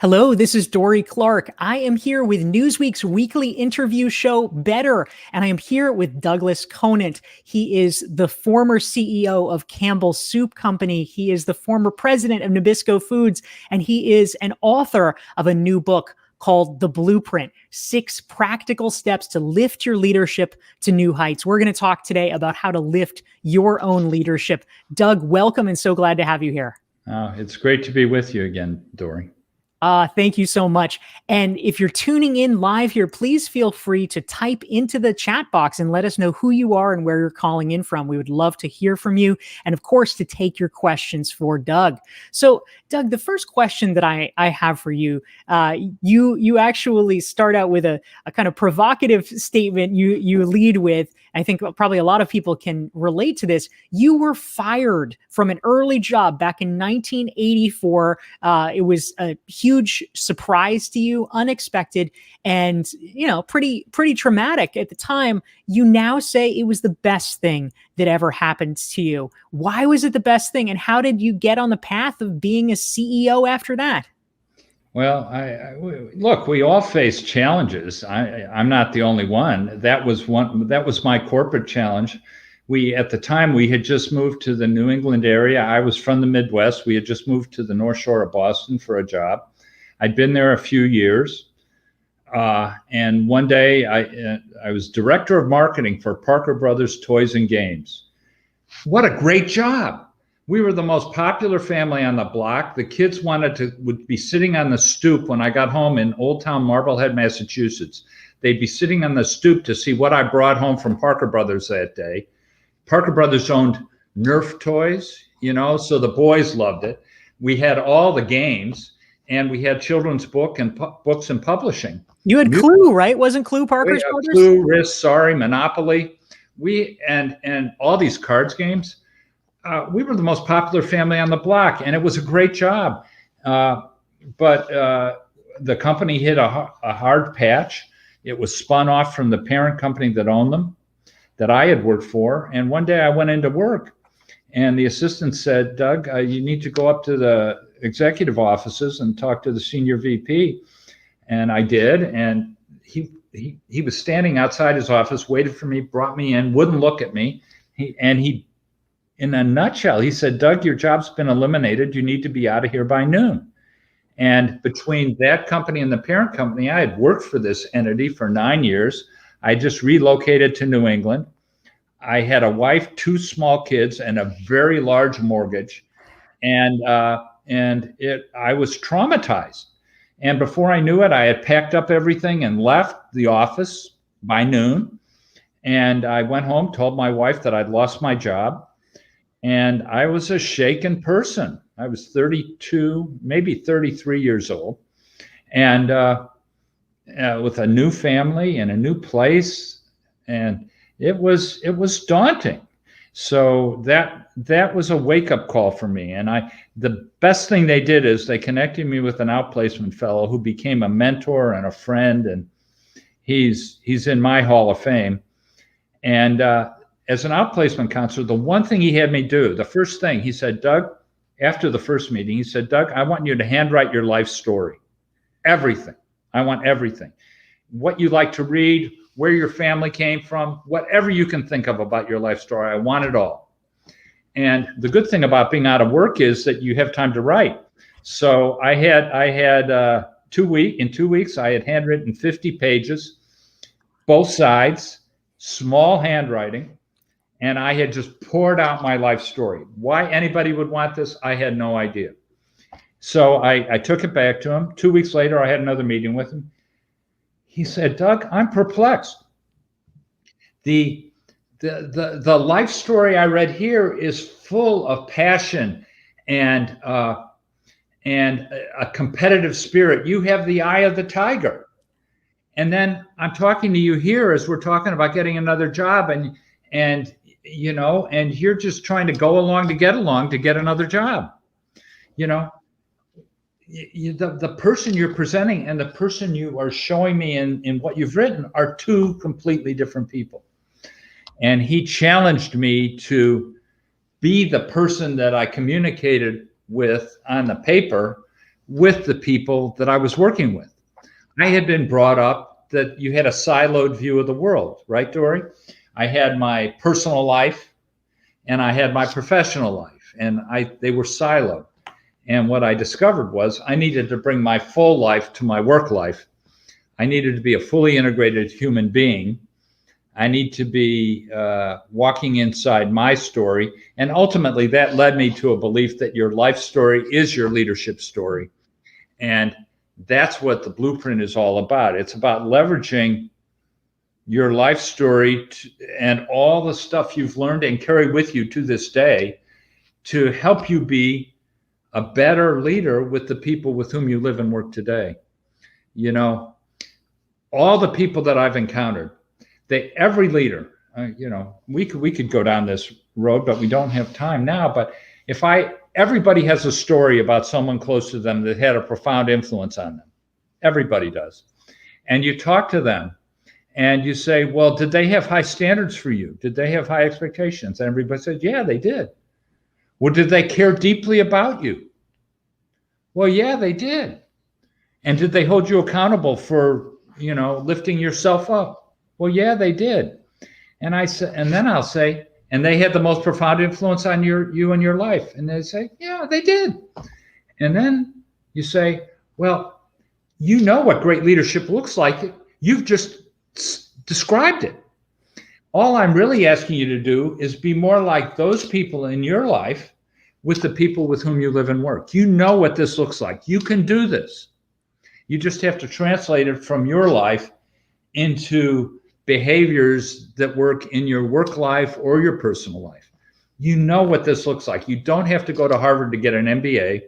Hello, this is Dorie Clark. I am here with Newsweek's weekly interview show, Better, and I am here with Douglas Conant. He is the former CEO of Campbell's Soup Company. He is the former president of Nabisco Foods, and he is an author of a new book called The Blueprint: 6 Practical Steps to Lift Your Leadership to New Heights. We're going to talk today about how to lift your own leadership. Doug, welcome, and so glad to have you here. It's great to be with you again, Dorie. Thank you so much. And if you're tuning in live here, please feel free to type into the chat box and let us know who you are and where you're calling in from. We would love to hear from you. And of course, to take your questions for Doug. So Doug, the first question that I have for you, you actually start out with a kind of provocative statement. You lead with, I think probably a lot of people can relate to this. You were fired from an early job back in 1984. It was a huge surprise to you, unexpected, and pretty traumatic at the time. You now say it was the best thing that ever happened to you. Why was it the best thing, and how did you get on the path of being a CEO after that? Well, look, we all face challenges. I'm not the only one. That was my corporate challenge. At the time, we had just moved to the New England area. I was from the Midwest. We had just moved to the North Shore of Boston for a job. I'd been there a few years. And one day I was director of marketing for Parker Brothers Toys and Games. What a great job. We were the most popular family on the block. The kids would be sitting on the stoop when I got home in Old Town Marblehead, Massachusetts. They'd be sitting on the stoop to see what I brought home from Parker Brothers that day. Parker Brothers owned Nerf toys, so the boys loved it. We had all the games, and we had children's books and publishing. You had Clue, right? Wasn't Clue Parker's Brothers? Clue, Risk, Sorry, Monopoly. And all these cards games. We were the most popular family on the block, and it was a great job. But the company hit a hard patch. It was spun off from the parent company that owned them, that I had worked for. And one day I went into work, and the assistant said, Doug, you need to go up to the executive offices and talk to the senior VP. And I did. And he was standing outside his office, waited for me, brought me in, wouldn't look at me. In a nutshell, he said, Doug, your job's been eliminated. You need to be out of here by noon. And between that company and the parent company, I had worked for this entity for 9 years. I just relocated to New England. I had a wife, 2 small kids, and a very large mortgage. And I was traumatized. And before I knew it, I had packed up everything and left the office by noon. And I went home, told my wife that I'd lost my job. And I was a shaken person. I was 32, maybe 33 years old, and with a new family and a new place, and it was daunting. So that was a wake-up call for me. And the best thing they did is they connected me with an outplacement fellow who became a mentor and a friend, and he's in my Hall of Fame. And as an outplacement counselor, the one thing he had me do, the first thing he said, Doug, after the first meeting, he said, Doug, I want you to handwrite your life story. Everything. I want everything. What you like to read, where your family came from, whatever you can think of about your life story, I want it all. And the good thing about being out of work is that you have time to write. So I had 2 weeks. In 2 weeks, I had handwritten 50 pages, both sides, small handwriting. And I had just poured out my life story. Why anybody would want this, I had no idea. So I took it back to him. 2 weeks later, I had another meeting with him. He said, Doug, I'm perplexed. The life story I read here is full of passion and a competitive spirit. You have the eye of the tiger. And then I'm talking to you here as we're talking about getting another job, and you're just trying to go along to get another job. The person you're presenting and the person you are showing me in what you've written are 2 completely different people. And he challenged me to be the person that I communicated with on the paper, with the people that I was working with. I had been brought up that you had a siloed view of the world, right, Dorie? I had my personal life and I had my professional life, and they were siloed. And what I discovered was I needed to bring my full life to my work life. I needed to be a fully integrated human being. I need to be walking inside my story. And ultimately, that led me to a belief that your life story is your leadership story. And that's what the blueprint is all about. It's about leveraging your life story and all the stuff you've learned and carry with you to this day to help you be a better leader with the people with whom you live and work today. You know, all the people that I've encountered, every leader, we could go down this road, but we don't have time now. But everybody has a story about someone close to them that had a profound influence on them. Everybody does. And you talk to them and you say, well, did they have high standards for you? Did they have high expectations? And everybody said, yeah, they did. Well, did they care deeply about you? Well, yeah, they did. And did they hold you accountable for, lifting yourself up? Well, yeah, they did. And then I'll say, and they had the most profound influence on you and your life. And they say, yeah, they did. And then you say, well, you know what great leadership looks like. You've just described it. All I'm really asking you to do is be more like those people in your life with the people with whom you live and work. You know what this looks like. You can do this. You just have to translate it from your life into behaviors that work in your work life or your personal life. You know what this looks like. You don't have to go to Harvard to get an MBA.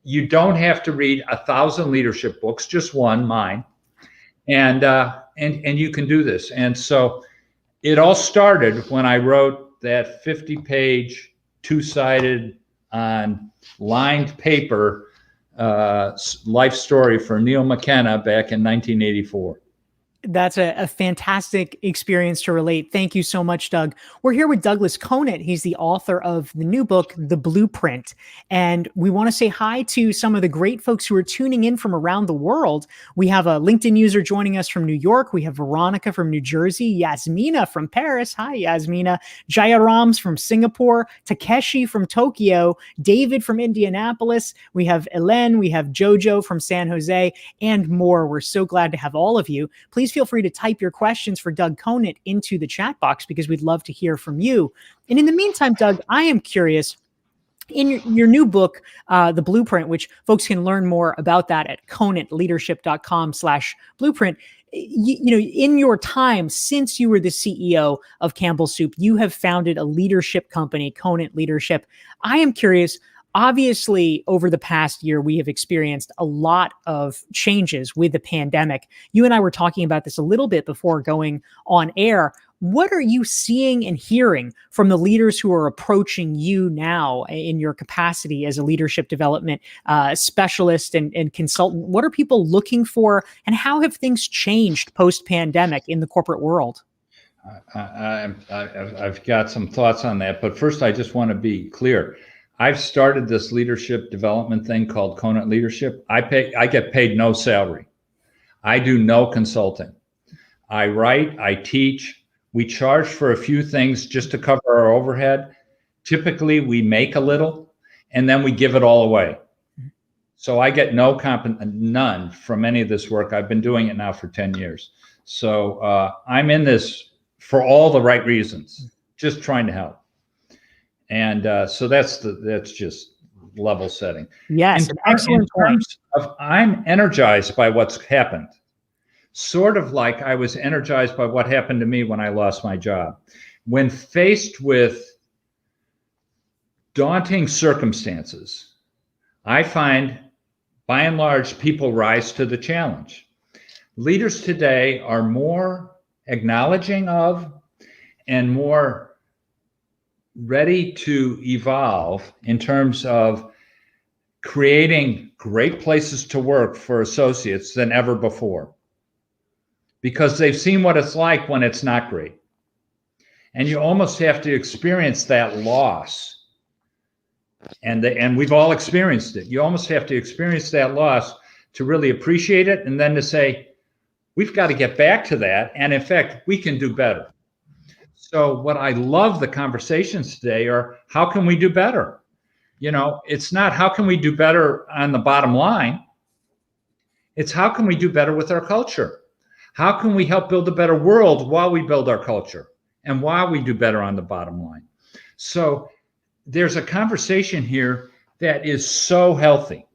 You don't have to read 1,000 leadership books, just one, mine. And you can do this. And so it all started when I wrote that 50-page, two-sided on lined paper life story for Neil McKenna back in 1984. That's a fantastic experience to relate. Thank you so much, Doug. We're here with Douglas Conant. He's the author of the new book, The Blueprint. And we want to say hi to some of the great folks who are tuning in from around the world. We have a LinkedIn user joining us from New York. We have Veronica from New Jersey, Yasmina from Paris. Hi, Yasmina. Jaya Rams from Singapore, Takeshi from Tokyo, David from Indianapolis. We have Elen, we have Jojo from San Jose, and more. We're so glad to have all of you. Please feel free to type your questions for Doug Conant into the chat box because we'd love to hear from you. And in the meantime, Doug, I am curious, in your new book, The Blueprint, which folks can learn more about that at conantleadership.com/blueprint. In your time since you were the CEO of Campbell Soup, you have founded a leadership company, Conant Leadership. I am curious, obviously, over the past year, we have experienced a lot of changes with the pandemic. You and I were talking about this a little bit before going on air. What are you seeing and hearing from the leaders who are approaching you now in your capacity as a leadership development specialist and consultant? What are people looking for, and how have things changed post-pandemic in the corporate world? I've got some thoughts on that, but first I just want to be clear. I've started this leadership development thing called Conant Leadership. I get paid no salary. I do no consulting. I write, I teach. We charge for a few things just to cover our overhead. Typically, we make a little, and then we give it all away. So I get none from any of this work. I've been doing it now for 10 years. So I'm in this for all the right reasons, just trying to help. And so that's just level setting. Yes, excellent point. I'm energized by what's happened. Sort of like I was energized by what happened to me when I lost my job. When faced with daunting circumstances, I find, by and large, people rise to the challenge. Leaders today are more acknowledging of and more ready to evolve in terms of creating great places to work for associates than ever before, because they've seen what it's like when it's not great. And you almost have to experience that loss And we've all experienced it. You almost have to experience that loss to really appreciate it, and then to say, we've got to get back to that. And in fact, we can do better. So what I love the conversations today are, how can we do better? It's not how can we do better on the bottom line. It's how can we do better with our culture? How can we help build a better world while we build our culture and while we do better on the bottom line? So there's a conversation here that is so healthy.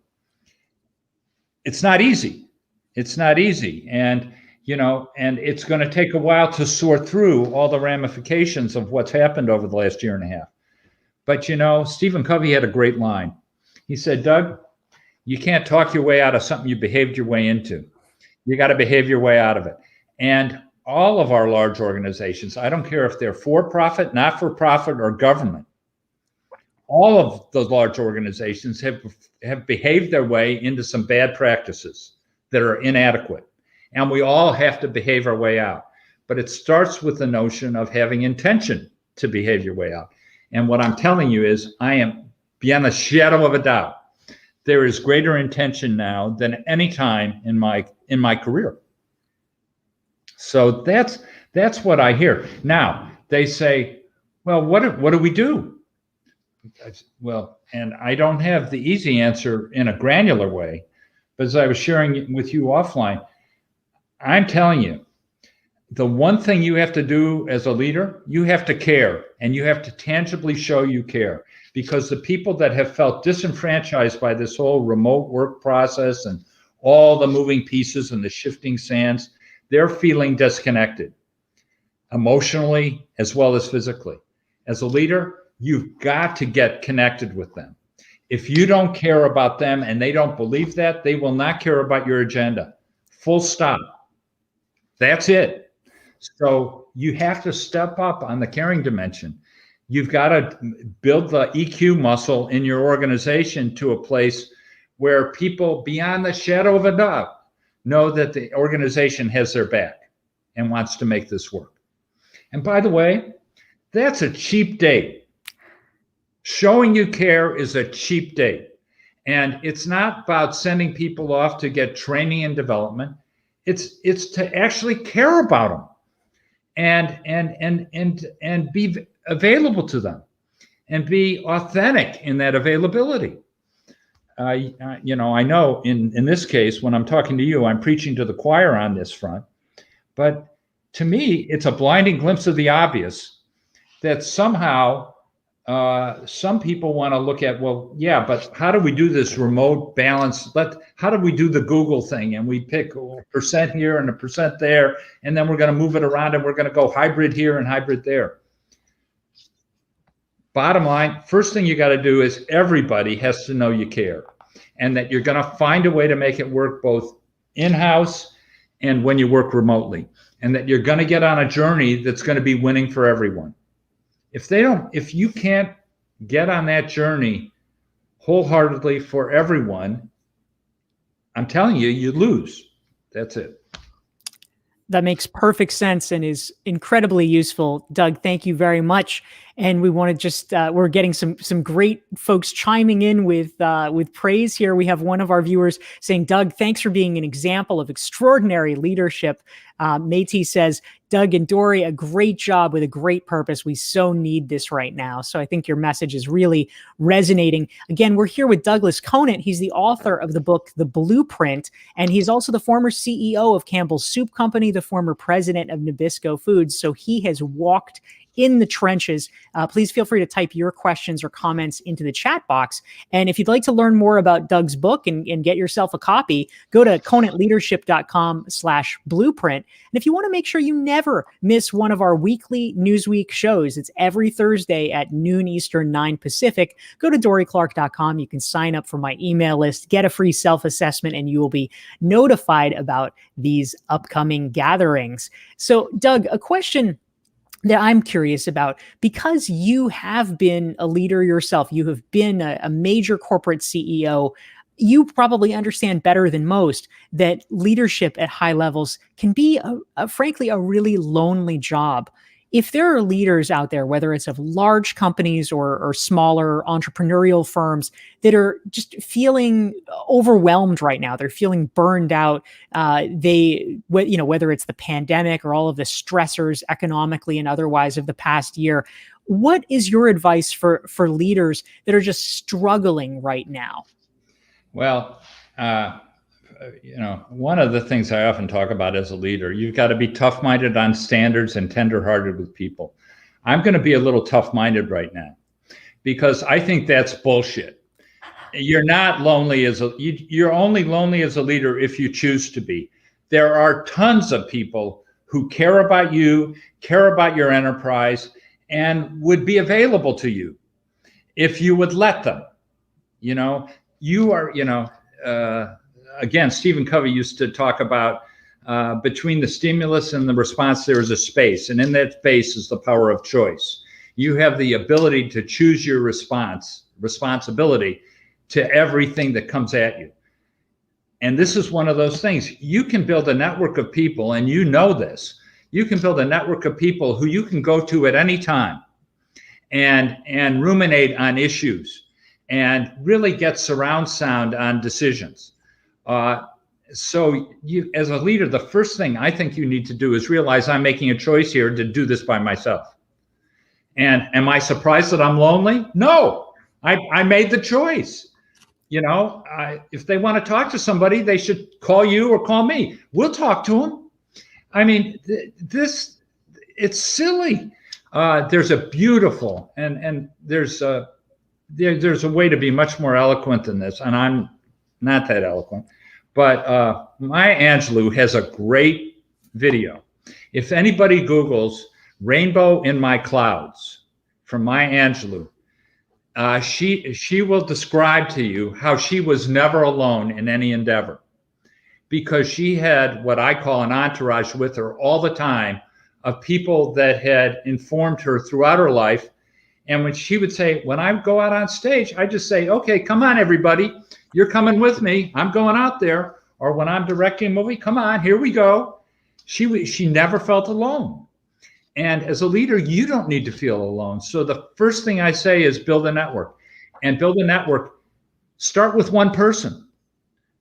It's not easy. It's not easy. And it's going to take a while to sort through all the ramifications of what's happened over the last year and a half. But, Stephen Covey had a great line. He said, Doug, you can't talk your way out of something you behaved your way into. You got to behave your way out of it. And all of our large organizations, I don't care if they're for-profit, not-for-profit, or government, all of those large organizations have behaved their way into some bad practices that are inadequate. And we all have to behave our way out. But it starts with the notion of having intention to behave your way out. And what I'm telling you is, I am beyond a shadow of a doubt, there is greater intention now than any time in my career. So that's what I hear. Now, they say, well, what do we do? Well, and I don't have the easy answer in a granular way, but as I was sharing with you offline, I'm telling you, the one thing you have to do as a leader, you have to care, and you have to tangibly show you care, because the people that have felt disenfranchised by this whole remote work process and all the moving pieces and the shifting sands, they're feeling disconnected emotionally as well as physically. As a leader, you've got to get connected with them. If you don't care about them and they don't believe that, they will not care about your agenda. Full stop. That's it. So you have to step up on the caring dimension. You've got to build the EQ muscle in your organization to a place where people, beyond the shadow of a doubt, know that the organization has their back and wants to make this work. And by the way, that's a cheap date. Showing you care is a cheap date. And it's not about sending people off to get training and development. It's to actually care about them and be available to them and be authentic in that availability. I know in this case, when I'm talking to you, I'm preaching to the choir on this front, but to me, it's a blinding glimpse of the obvious that somehow some people want to look at, well, yeah, but how do we do this remote balance? How do we do the Google thing? And we pick a percent here and a percent there, and then we're going to move it around and we're going to go hybrid here and hybrid there. Bottom line, first thing you got to do is everybody has to know you care, and that you're going to find a way to make it work both in-house and when you work remotely, and that you're going to get on a journey that's going to be winning for everyone. If you can't get on that journey wholeheartedly for everyone, I'm telling you, you lose. That's it. That makes perfect sense and is incredibly useful. Doug, thank you very much. And we want to just, we're getting some great folks chiming in with praise here. We have one of our viewers saying, Doug, thanks for being an example of extraordinary leadership. Métis says, Doug and Dorie, a great job with a great purpose. We so need this right now. So I think your message is really resonating. Again, we're here with Douglas Conant. He's the author of the book, The Blueprint, and he's also the former CEO of Campbell's Soup Company, the former president of Nabisco Foods. So he has walked in the trenches. Please feel free to type your questions or comments into the chat box. And if you'd like to learn more about Doug's book and get yourself a copy, go to conantleadership.com/blueprint. And if you want to make sure you never miss one of our weekly Newsweek shows, it's every Thursday at noon Eastern, 9 Pacific. Go to dorieclark.com. You can sign up for my email list, get a free self-assessment, and you will be notified about these upcoming gatherings. So, Doug, a question that I'm curious about, because you have been a leader yourself, you have been a major corporate CEO, you probably understand better than most that leadership at high levels can be, frankly, a really lonely job. if there are leaders out there, whether it's of large companies or smaller entrepreneurial firms that are just feeling overwhelmed right now, they're feeling burned out, whether it's the pandemic or all of the stressors economically and otherwise of the past year, what is your advice for leaders that are just struggling right now? Well, one of the things I often talk about as a leader, you've got to be tough-minded on standards and tender-hearted with people. I'm going to be a little tough-minded right now because I think that's bullshit. You're not lonely you're only lonely as a leader if you choose to be. There are tons of people who care about you, care about your enterprise, and would be available to you if you would let them. Again, Stephen Covey used to talk about between the stimulus and the response, there is a space. And in that space is the power of choice. You have the ability to choose your responsibility to everything that comes at you. And this is one of those things. You can build a network of people, and you know this. You can build a network of people who you can go to at any time and ruminate on issues and really get surround sound on decisions. So you, as a leader, the first thing I think you need to do is realize I'm making a choice here to do this by myself. And am I surprised that I'm lonely? No, I made the choice. If they want to talk to somebody, they should call you or call me. We'll talk to them. I mean, it's silly. There's a beautiful, and there's a way to be much more eloquent than this, and I'm not that eloquent, but Maya Angelou has a great video. If anybody Googles "Rainbow in My Clouds" from Maya Angelou, she will describe to you how she was never alone in any endeavor, because she had what I call an entourage with her all the time of people that had informed her throughout her life. And when she would say, when I go out on stage, I just say, okay, come on, everybody. You're coming with me. I'm going out there. Or when I'm directing a movie, come on, here we go. She never felt alone. And as a leader, you don't need to feel alone. So the first thing I say is build a network. And build a network. Start with one person.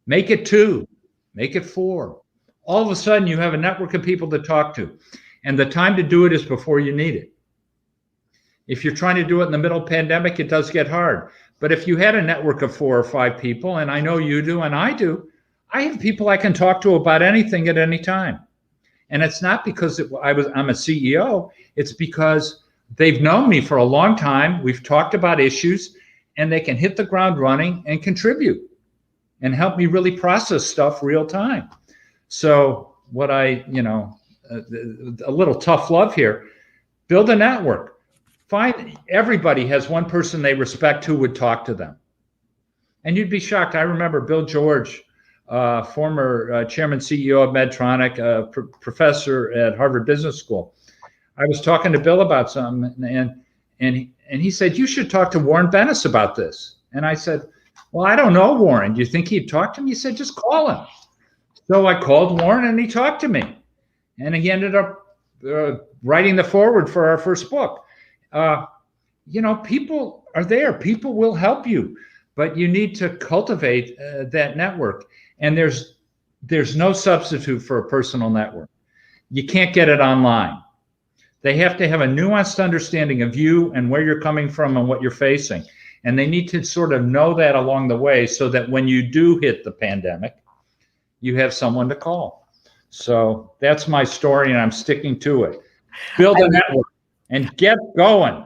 Make it 2. Make it 4. All of a sudden, you have a network of people to talk to. And the time to do it is before you need it. If you're trying to do it in the middle of the pandemic, it does get hard. But if you had a network of 4 or 5 people, and I know you do and I do, I have people I can talk to about anything at any time. And it's not because I'm a CEO. It's because they've known me for a long time. We've talked about issues, and they can hit the ground running and contribute and help me really process stuff real time. So what a little tough love here, build a network. Find everybody has one person they respect who would talk to them. And you'd be shocked. I remember Bill George, former chairman, CEO of Medtronic, professor at Harvard Business School. I was talking to Bill about something, and he said, you should talk to Warren Bennis about this. And I said, well, I don't know Warren. Do you think he'd talk to me? He said, just call him. So I called Warren, and he talked to me. And he ended up writing the foreword for our first book. People are there. People will help you, but you need to cultivate that network. And there's no substitute for a personal network. You can't get it online. They have to have a nuanced understanding of you and where you're coming from and what you're facing. And they need to sort of know that along the way so that when you do hit the pandemic, you have someone to call. So that's my story, and I'm sticking to it. Build a network and get going.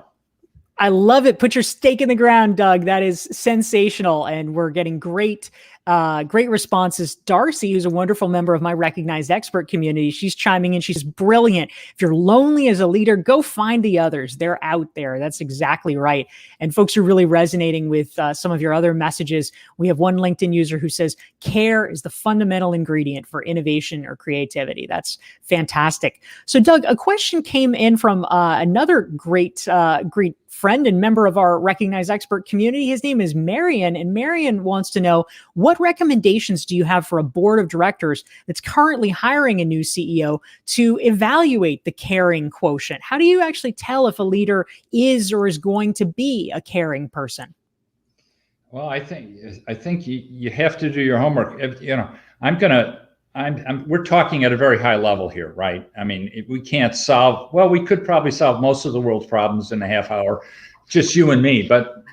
I love it. Put your stake in the ground, Doug. That is sensational. And we're getting great responses. Darcy, who's a wonderful member of my Recognized Expert community, she's chiming in. She's brilliant. If you're lonely as a leader, go find the others. They're out there. That's exactly right. And folks are really resonating with some of your other messages. We have one LinkedIn user who says, care is the fundamental ingredient for innovation or creativity. That's fantastic. So Doug, a question came in from another great friend and member of our Recognized Expert community. His name is Marion, and Marion wants to know, what recommendations do you have for a board of directors that's currently hiring a new CEO to evaluate the caring quotient? How do you actually tell if a leader is or is going to be a caring person? Well, I think you have to do your homework. We're talking at a very high level here, right? I mean, we can't solve, well, we could probably solve most of the world's problems in a half hour, just you and me. But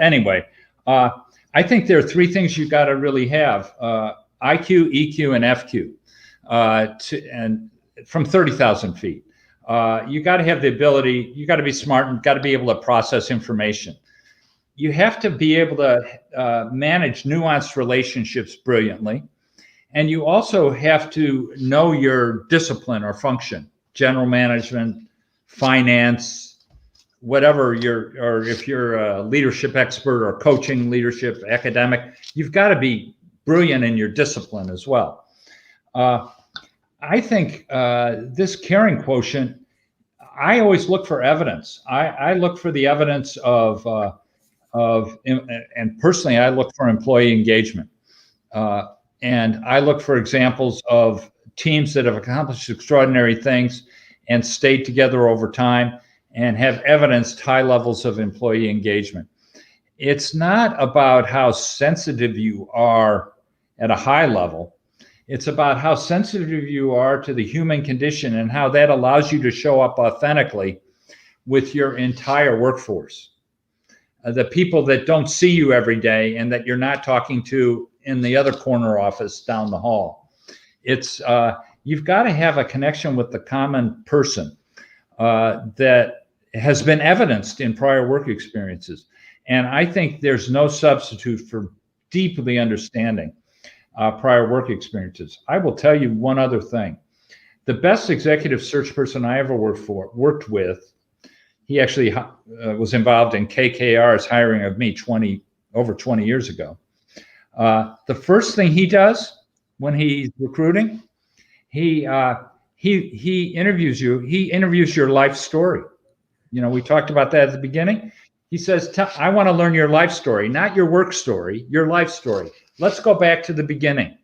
anyway, I think there are three things you got to really have: IQ, EQ, and FQ, and from 30,000 feet. You got to have the ability. You got to be smart and got to be able to process information. You have to be able to manage nuanced relationships brilliantly. And you also have to know your discipline or function: general management, finance, whatever or if you're a leadership expert or coaching leadership, academic, you've got to be brilliant in your discipline as well. I think this caring quotient, I always look for evidence. I look for the evidence of and personally, I look for employee engagement. And I look for examples of teams that have accomplished extraordinary things and stayed together over time and have evidenced high levels of employee engagement. It's not about how sensitive you are at a high level. It's about how sensitive you are to the human condition and how that allows you to show up authentically with your entire workforce. The people that don't see you every day and that you're not talking to in the other corner office down the hall. It's you've got to have a connection with the common person that has been evidenced in prior work experiences. And I think there's no substitute for deeply understanding prior work experiences. I will tell you one other thing. The best executive search person I ever worked with, he actually was involved in KKR's hiring of me over 20 years ago. The first thing he does when he's recruiting, he interviews you. He interviews your life story. You know, we talked about that at the beginning. He says, I want to learn your life story, not your work story, your life story. Let's go back to the beginning.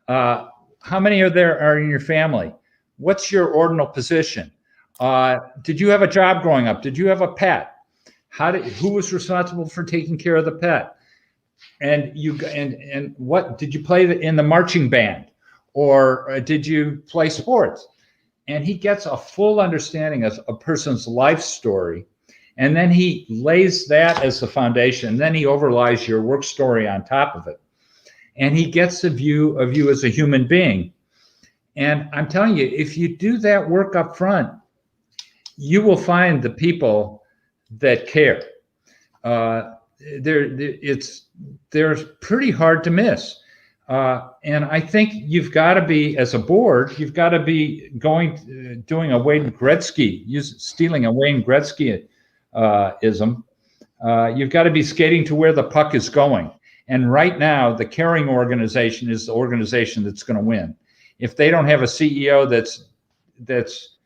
How many are in your family? What's your ordinal position? Did you have a job growing up? Did you have a pet? Who was responsible for taking care of the pet? And what did you play in the marching band, or did you play sports? And he gets a full understanding of a person's life story, and then he lays that as the foundation. Then he overlays your work story on top of it, and he gets a view of you as a human being. And I'm telling you, if you do that work up front, you will find the people that care. They're pretty hard to miss. And I think you've got to be, as a board, you've got to be doing a Wayne Gretzky, stealing a Wayne Gretzky ism. You've got to be skating to where the puck is going. And right now, the caring organization is the organization that's going to win. If they don't have a CEO that's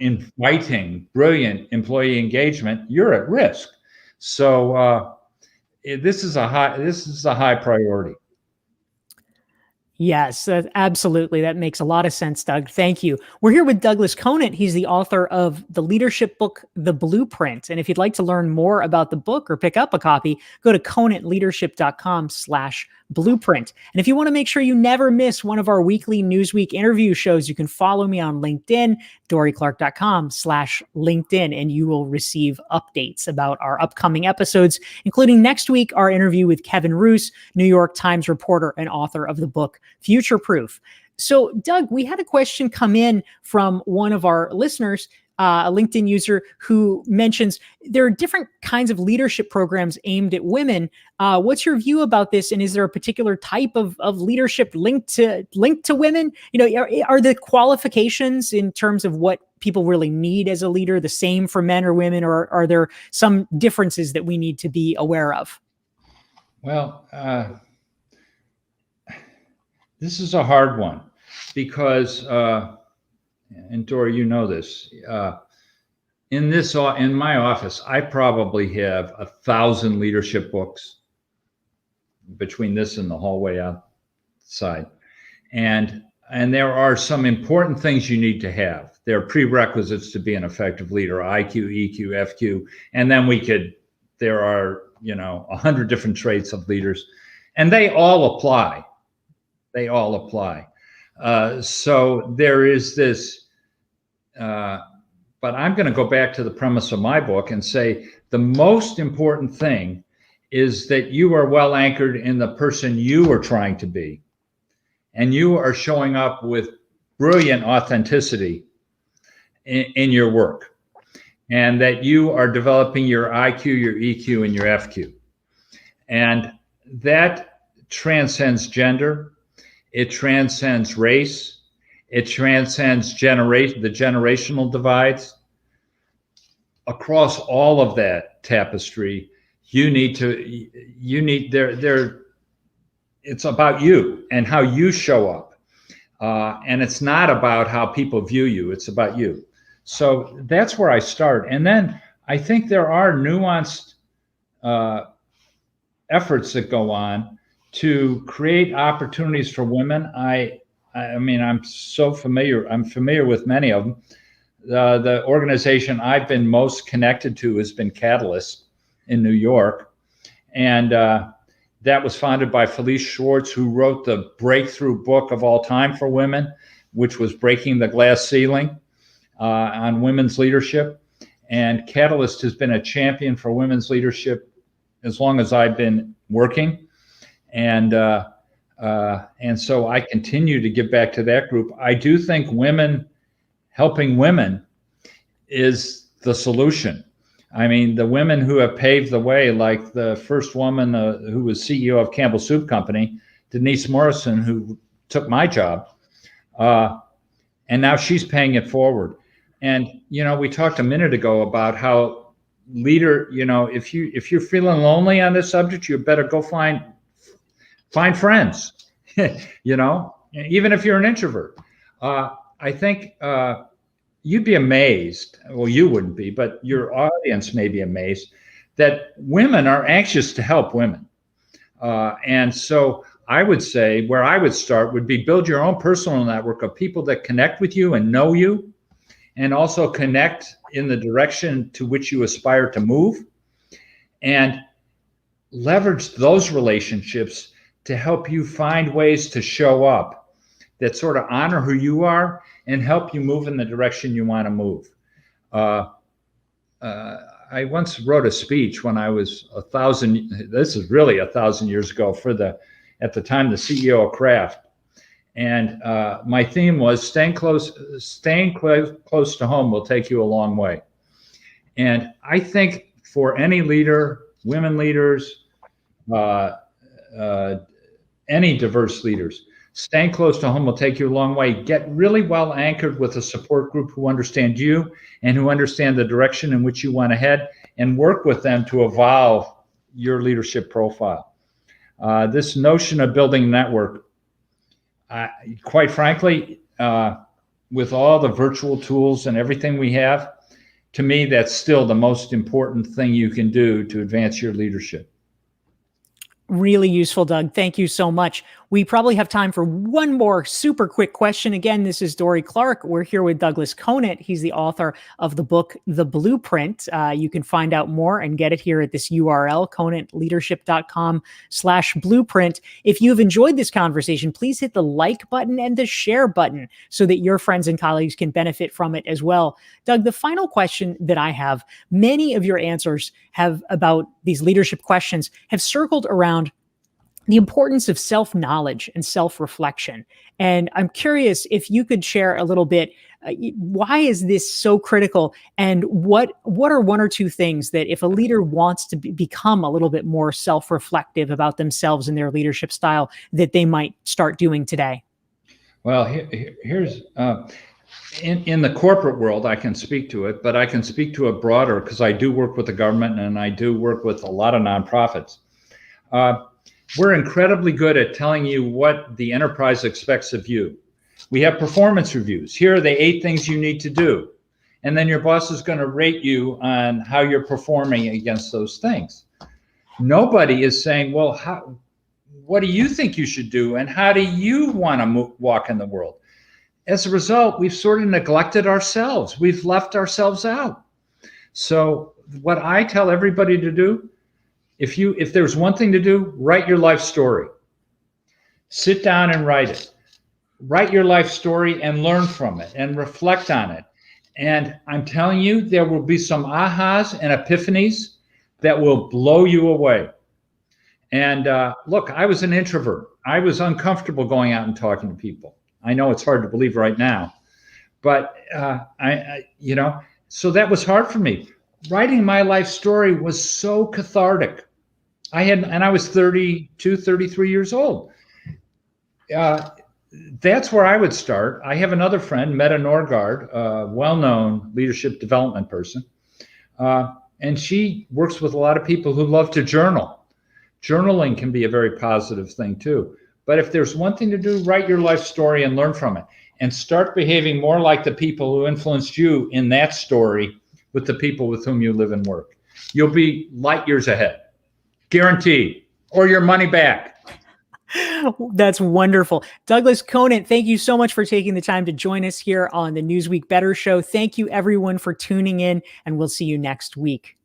inviting brilliant employee engagement, you're at risk. So this is a high priority. Yes, absolutely. That makes a lot of sense, Doug. Thank you. We're here with Douglas Conant. He's the author of the leadership book, The Blueprint. And if you'd like to learn more about the book or pick up a copy, go to conantleadership.com/blueprint. And if you want to make sure you never miss one of our weekly Newsweek interview shows, you can follow me on LinkedIn, dorieclark.com/LinkedIn, and you will receive updates about our upcoming episodes, including next week, our interview with Kevin Roos, New York Times reporter and author of the book, Future Proof. So, Doug, we had a question come in from one of our listeners, a LinkedIn user, who mentions there are different kinds of leadership programs aimed at women. What's your view about this? And is there a particular type of leadership linked to women? You know, are the qualifications in terms of what people really need as a leader the same for men or women, or are there some differences that we need to be aware of? Well, this is a hard one because, and Dorie, you know this, in my office, I probably have 1,000 leadership books between this and the hallway outside. And there are some important things you need to have. There are prerequisites to be an effective leader: IQ, EQ, FQ, and then there are 100 different traits of leaders, and they all apply. They all apply. So there is this. But I'm going to go back to the premise of my book and say the most important thing is that you are well anchored in the person you are trying to be. And you are showing up with brilliant authenticity in your work. And that you are developing your IQ, your EQ, and your FQ. And that transcends gender. It transcends race. It transcends the generational divides. Across all of that tapestry, it's about you and how you show up. And it's not about how people view you, it's about you. So that's where I start. And then I think there are nuanced efforts that go on to create opportunities for women. I mean, I'm familiar with many of them. The organization I've been most connected to has been Catalyst in New York. And that was founded by Felice Schwartz, who wrote the breakthrough book of all time for women, which was Breaking the Glass Ceiling on women's leadership. And Catalyst has been a champion for women's leadership as long as I've been working. And so I continue to give back to that group. I do think helping women is the solution. I mean, the women who have paved the way, like the first woman who was CEO of Campbell Soup Company, Denise Morrison, who took my job, and now she's paying it forward. And, we talked a minute ago about how if you're feeling lonely on this subject, you better go find friends, even if you're an introvert. I think you'd be amazed. Well, you wouldn't be, but your audience may be amazed that women are anxious to help women. And so I would say where I would start would be build your own personal network of people that connect with you and know you, and also connect in the direction to which you aspire to move, and leverage those relationships to help you find ways to show up that sort of honor who you are and help you move in the direction you want to move. I once wrote a speech when I was 1,000 years ago at the time, the CEO of Kraft. And my theme was staying close to home will take you a long way. And I think for any leader, women leaders, any diverse leaders, staying close to home will take you a long way. Get really well anchored with a support group who understand you and who understand the direction in which you want to head, and work with them to evolve your leadership profile. This notion of building a network, quite frankly, with all the virtual tools and everything we have, to me, that's still the most important thing you can do to advance your leadership. Really useful, Doug. Thank you so much. We probably have time for one more super quick question. Again, this is Dorie Clark. We're here with Douglas Conant. He's the author of the book, The Blueprint. You can find out more and get it here at this URL, conantleadership.com/blueprint. If you've enjoyed this conversation, please hit the like button and the share button so that your friends and colleagues can benefit from it as well. Doug, the final question that I have, many of your answers about these leadership questions have circled around the importance of self-knowledge and self-reflection. And I'm curious if you could share a little bit, why is this so critical? And what are one or two things that if a leader wants to become a little bit more self-reflective about themselves and their leadership style, that they might start doing today? Well, here's, in the corporate world, I can speak to it, but I can speak to it broader because I do work with the government and I do work with a lot of nonprofits. We're incredibly good at telling you what the enterprise expects of you. We have performance reviews. Here are the 8 things you need to do. And then your boss is going to rate you on how you're performing against those things. Nobody is saying, well, what do you think you should do? And how do you want to walk in the world? As a result, we've sort of neglected ourselves. We've left ourselves out. So what I tell everybody to do, if there's one thing to do, write your life story. Sit down and write it. Write your life story and learn from it and reflect on it. And I'm telling you, there will be some ahas and epiphanies that will blow you away. And look, I was an introvert. I was uncomfortable going out and talking to people. I know it's hard to believe right now, but so that was hard for me. Writing my life story was so cathartic. I was 32, 33 years old. That's where I would start. I have another friend, Meta Norgard, a well-known leadership development person, and she works with a lot of people who love to journal. Journaling can be a very positive thing too. But if there's one thing to do, write your life story and learn from it, and start behaving more like the people who influenced you in that story with the people with whom you live and work. You'll be light years ahead, guaranteed, or your money back. That's wonderful. Douglas Conant, thank you so much for taking the time to join us here on the Newsweek Better Show. Thank you everyone for tuning in, and we'll see you next week.